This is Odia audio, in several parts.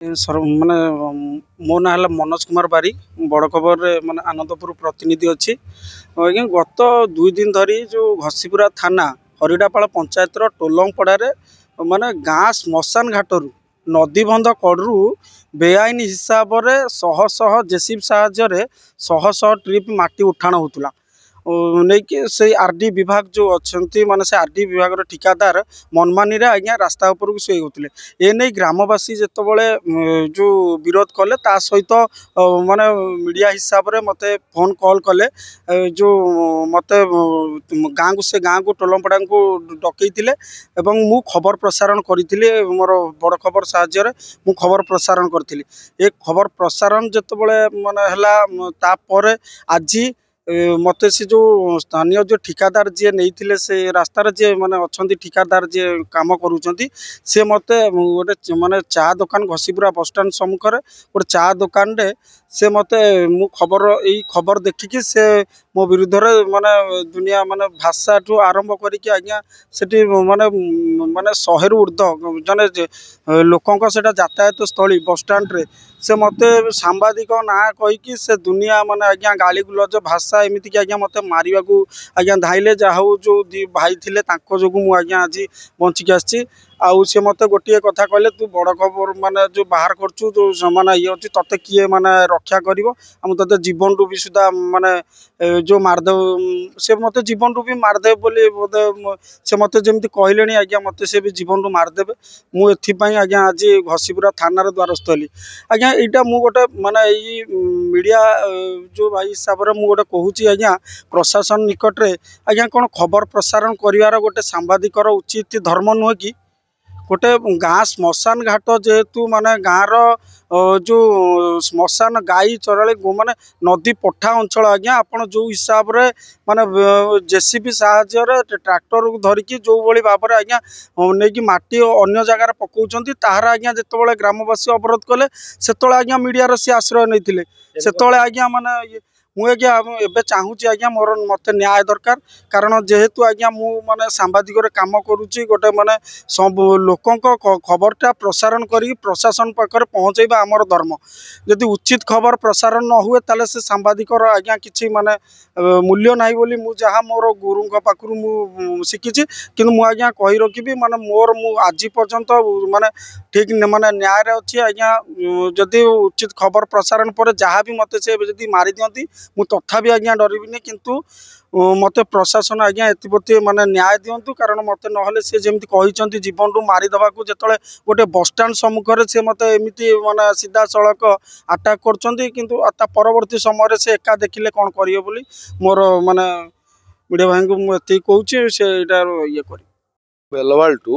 ମାନେ ମୋ ନାଁ ହେଲା ମନୋଜ କୁମାର ବାରିକ। ବଡ଼ ଖବରରେ ମାନେ ଆନନ୍ଦପୁର ପ୍ରତିନିଧି ଅଛି। ଆଜ୍ଞା ଗତ 2 ଦିନ ଧରି ଯେଉଁ ଘସିପୁରା ଥାନା ହରିଡ଼ାପାଳ ପଞ୍ଚାୟତର ଟୋଲଙ୍ଗପଡ଼ାରେ ମାନେ ଗାଁ ଶ୍ମଶାନ ଘାଟରୁ ନଦୀବନ୍ଧ କଡ଼ରୁ ବେଆଇନ ହିସାବରେ ଶହ ଶହ ଜେସିବି ସାହାଯ୍ୟରେ ଶହ ଶହ ଟ୍ରିପ୍ ମାଟି ଉଠାଣ ହେଉଥିଲା। ନେଇକି ସେଇ ଆର୍ଡି ବିଭାଗ ଯେଉଁ ଅଛନ୍ତି ମାନେ ସେ ଆର୍ଡି ବିଭାଗର ଠିକାଦାର ମନମାନିରେ ଆଜ୍ଞା ରାସ୍ତା ଉପରକୁ ଶୋଇ ହେଉଥିଲେ। ଏ ନେଇ ଗ୍ରାମବାସୀ ଯେତେବେଳେ ଯେଉଁ ବିରୋଧ କଲେ ତା ସହିତ ମାନେ ମିଡ଼ିଆ ହିସାବରେ ମୋତେ ଫୋନ୍ କଲ୍ କଲେ। ଯେଉଁ ମୋତେ ସେ ଗାଁକୁ ଟୋଲଙ୍ଗପଡ଼ାଙ୍କୁ ଡକେଇଥିଲେ ଏବଂ ମୁଁ ଖବର ପ୍ରସାରଣ କରିଥିଲି। ମୋର ବଡ଼ ଖବର ସାହାଯ୍ୟରେ ମୁଁ ଖବର ପ୍ରସାରଣ କରିଥିଲି। ଏ ଖବର ପ୍ରସାରଣ ଯେତେବେଳେ ମାନେ ହେଲା ତାପରେ ଆଜି ମୋତେ ସେ ଯେଉଁ ସ୍ଥାନୀୟ ଯେଉଁ ଠିକାଦାର ଯିଏ ନେଇଥିଲେ ସେ ରାସ୍ତାରେ ଯିଏ ମାନେ ଅଛନ୍ତି ଠିକାଦାର ଯିଏ କାମ କରୁଛନ୍ତି ସେ ମୋତେ ଗୋଟେ ମାନେ ଚା ଦୋକାନ ଘସିପୁରା ବସଷ୍ଟାଣ୍ଡ ସମ୍ମୁଖରେ ଗୋଟେ ଚା ଦୋକାନରେ ସେ ମୋତେ ମୁଁ ଏଇ ଖବର ଦେଖିକି ସେ ମୋ ବିରୁଦ୍ଧରେ ମାନେ ଦୁନିଆ ମାନେ ଭାଷାଠୁ ଆରମ୍ଭ କରିକି ଆଜ୍ଞା ସେଠି ମାନେ 100ରୁ ଉର୍ଦ୍ଧ୍ୱ ଜଣେ ଲୋକଙ୍କ ସେଇଟା ଯାତାୟାତ ସ୍ଥଳୀ ବସଷ୍ଟାଣ୍ଡରେ ସେ ମୋତେ ସାମ୍ବାଦିକ ନାଁ କହିକି ସେ ଦୁନିଆ ମାନେ ଆଜ୍ଞା ଗାଳି ଗୁଲଜ ଭାଷା ଏମିତିକି ଆଜ୍ଞା ମୋତେ ମାରିବାକୁ ଆଜ୍ଞା ଧାଇଁଲେ। ଯାହା ହଉ ଯେଉଁ ଦୁଇ ଭାଇ ଥିଲେ ତାଙ୍କ ଯୋଗୁଁ ମୁଁ ଆଜ୍ଞା ଆଜି ବଞ୍ଚିକି ଆସିଛି। ଆଉ ସେ ମୋତେ ଗୋଟିଏ କଥା କହିଲେ, ତୁ ବଡ଼ ଖବର ମାନେ ଯେଉଁ ବାହାର କରୁଛୁ ଯେଉଁ ମାନେ ଇଏ ଅଛି ତୋତେ କିଏ ମାନେ ରକ୍ଷା କରିବ? ଆଉ ମୁଁ ତୋତେ ଜୀବନରୁ ବି ସୁଦ୍ଧା ମାନେ ଯେଉଁ ମାରିଦେବ ସେ ମୋତେ ଜୀବନରୁ ବି ମାରିଦେବେ ବୋଲି ସେ ମୋତେ ଯେମିତି କହିଲେଣି ଆଜ୍ଞା ମୋତେ ସେ ବି ଜୀବନରୁ ମାରିଦେବେ। ମୁଁ ଏଥିପାଇଁ ଆଜ୍ଞା ଆଜି ଘସିପୁରା ଥାନାର ଦ୍ୱାରସ୍ଥ ହେଲି। ଆଜ୍ଞା ଏଇଟା ମୁଁ ଗୋଟେ ମାନେ ଏଇ ମିଡ଼ିଆ ଯେଉଁ ଭାଇ ହିସାବରେ ମୁଁ ଗୋଟେ କହୁଛି ଆଜ୍ଞା ପ୍ରଶାସନ ନିକଟରେ ଆଜ୍ଞା କ'ଣ ଖବର ପ୍ରସାରଣ କରିବାର ଗୋଟେ ସାମ୍ବାଦିକର ଉଚିତ ଧର୍ମ ନୁହେଁ କି? ଗୋଟେ ଗାଁ ଶ୍ମଶାନ ଘାଟ ଯେହେତୁ ମାନେ ଗାଁର ଯେଉଁ ଶ୍ମଶାନ ଗାଈ ଚରାଳି ମାନେ ନଦୀ ପଠା ଅଞ୍ଚଳ ଆଜ୍ଞା ଆପଣ ଯେଉଁ ହିସାବରେ ମାନେ ଜେସିବି ସାହାଯ୍ୟରେ ଟ୍ରାକ୍ଟରକୁ ଧରିକି ଯେଉଁଭଳି ଭାବରେ ଆଜ୍ଞା ନେଇକି ମାଟି ଅନ୍ୟ ଜାଗାରେ ପକାଉଛନ୍ତି ତାହାର ଆଜ୍ଞା ଯେତେବେଳେ ଗ୍ରାମବାସୀ ଅବରୋଧ କଲେ ସେତେବେଳେ ଆଜ୍ଞା ମିଡ଼ିଆର ସିଏ ଆଶ୍ରୟ ନେଇଥିଲେ। ସେତେବେଳେ ଆଜ୍ଞା ମାନେ ମୁଁ ଆଜ୍ଞା ଏବେ ଚାହୁଁଛି ଆଜ୍ଞା ମୋତେ ନ୍ୟାୟ ଦରକାର। କାରଣ ଯେହେତୁ ଆଜ୍ଞା ମୁଁ ମାନେ ସାମ୍ବାଦିକରେ କାମ କରୁଛି ଗୋଟେ ମାନେ ସବୁ ଲୋକଙ୍କ ଖବରଟା ପ୍ରସାରଣ କରିକି ପ୍ରଶାସନ ପାଖରେ ପହଞ୍ଚାଇବା ଆମର ଧର୍ମ। ଯଦି ଉଚିତ ଖବର ପ୍ରସାରଣ ନ ହୁଏ ତାହେଲେ ସେ ସାମ୍ବାଦିକର ଆଜ୍ଞା କିଛି ମାନେ ମୂଲ୍ୟ ନାହିଁ ବୋଲି ମୁଁ ଯାହା ମୋର ଗୁରୁଙ୍କ ପାଖରୁ ମୁଁ ଶିଖିଛି। କିନ୍ତୁ ମୁଁ ଆଜ୍ଞା କହି ରଖିବି ମାନେ ମୁଁ ଆଜି ପର୍ଯ୍ୟନ୍ତ ମାନେ ଠିକ୍ ମାନେ ନ୍ୟାୟରେ ଅଛି ଆଜ୍ଞା। ଯଦି ଉଚିତ ଖବର ପ୍ରସାରଣ ପରେ ଯାହା ବି ମୋତେ ସେ ଯଦି ମାରିଦିଅନ୍ତି ମୁଁ ତଥାପି ଆଜ୍ଞା ଡରିବିନି। କିନ୍ତୁ ମୋତେ ପ୍ରଶାସନ ଆଜ୍ଞା ଏଥିପ୍ରତି ମାନେ ନ୍ୟାୟ ଦିଅନ୍ତୁ। କାରଣ ମୋତେ ନହେଲେ ସେ ଯେମିତି କହିଛନ୍ତି ଜୀବନରୁ ମାରିଦେବାକୁ ଯେତେବେଳେ ଗୋଟେ ବସଷ୍ଟାଣ୍ଡ ସମ୍ମୁଖରେ ସେ ମୋତେ ଏମିତି ମାନେ ସିଧାସଳଖ ଆଟାକ୍ କରୁଛନ୍ତି। କିନ୍ତୁ ତା ପରବର୍ତ୍ତୀ ସମୟରେ ସେ ଏକା ଦେଖିଲେ କ'ଣ କରିବେ ବୋଲି ମୋର ମାନେ ମିଡ଼ିଆ ଭାଇଙ୍କୁ ମୁଁ ଏତିକି କହୁଛି ସେ ଏଇଟା ଇଏ କରିବେ। ବେଲବାଳ ଟୁ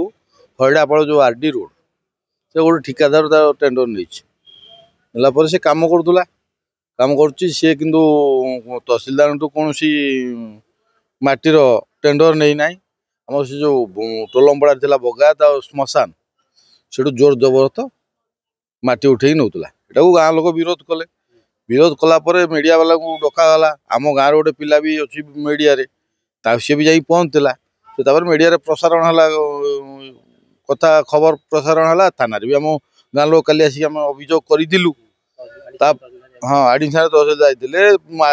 ହରିଡ଼ାପାଳ ଯେଉଁ ଆର୍ଡି ରୋଡ଼ ସେ ଗୋଟେ ଠିକାଦାର ତାର ଟେଣ୍ଡର ନେଇଛି। ନେଲା ପରେ ସେ କାମ କରୁଛି ସିଏ କିନ୍ତୁ ତହସିଲଦାରଠୁ କୌଣସି ମାଟିର ଟେଣ୍ଡର ନେଇନାହିଁ। ଆମର ସେ ଯେଉଁ ଟୋଲଙ୍ଗପଡ଼ାରେ ଥିଲା ବଗାୟତ ଆଉ ଶ୍ମଶାନ ସେଠୁ ଜୋର ଜବରଦସ୍ତ ମାଟି ଉଠେଇକି ନେଉଥିଲା। ଏଟାକୁ ଗାଁ ଲୋକ ବିରୋଧ କଲେ। ବିରୋଧ କଲା ପରେ ମିଡ଼ିଆ ବାଲାଙ୍କୁ ଡକାଗଲା। ଆମ ଗାଁର ଗୋଟେ ପିଲା ବି ଅଛି ମିଡ଼ିଆରେ, ସିଏ ବି ଯାଇକି ପହଞ୍ଚିଥିଲା। ସେ ତାପରେ ମିଡ଼ିଆରେ ପ୍ରସାରଣ ହେଲା, କଥା ଖବର ପ୍ରସାରଣ ହେଲା। ଥାନାରେ ବି ଆମ ଗାଁ ଲୋକ କାଲି ଆସିକି ଆମେ ଅଭିଯୋଗ କରିଥିଲୁ। ହଁ ଆଡ଼ିସନାଲ ତହସିଲ ଯାଇଥିଲେ,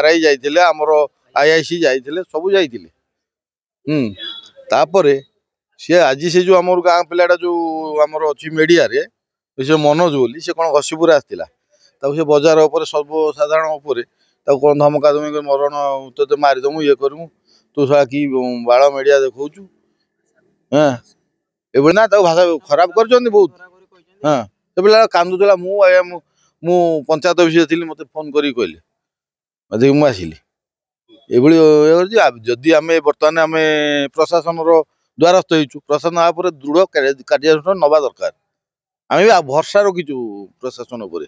RI ଯାଇଥିଲେ, ଆମର IIC ଯାଇଥିଲେ, ସବୁ ଯାଇଥିଲେ। ତାପରେ ସିଏ ଆଜି ସେ ଯେଉଁ ଆମର ଗାଁ ପିଲାଟା ଯେଉଁ ଆମର ଅଛି ମିଡ଼ିଆରେ ସେ ମନୋଜ ବୋଲି ସେ କ'ଣ ଘସିପୁରା ଆସିଥିଲା। ତାକୁ ସେ ବଜାର ଉପରେ ସର୍ବସାଧାରଣ ଉପରେ ତାକୁ କ'ଣ ଧମକା ଧମକି ମରଣ ତୋତେ ମାରିଦେମୁ ଇଏ କରିମୁ ତୁ ଶଳା କି ବାଳ ମିଡ଼ିଆ ଦେଖାଉଛୁ। ଏଭଳି ନା ତାକୁ ଭାଷା ଖରାପ କରିଛନ୍ତି ବହୁତ। ସେ ପିଲା କାନ୍ଦୁଥିଲା। ମୁଁ ପଞ୍ଚାୟତ ଅଫିସରେ ଥିଲି, ମୋତେ ଫୋନ୍ କରିକି କହିଲେ ଅଧିକ ମୁଁ ଆସିଲି। ଏଭଳି ଇଏ କରୁଛି। ଯଦି ବର୍ତ୍ତମାନ ଆମେ ପ୍ରଶାସନର ଦ୍ୱାରସ୍ଥ ହେଇଛୁ, ପ୍ରଶାସନ ଆ ଉପରେ ଦୃଢ଼ କାର୍ଯ୍ୟାନୁଷ୍ଠାନ ନେବା ଦରକାର। ଆମେ ବି ଭରସା ରଖିଛୁ ପ୍ରଶାସନ ଉପରେ।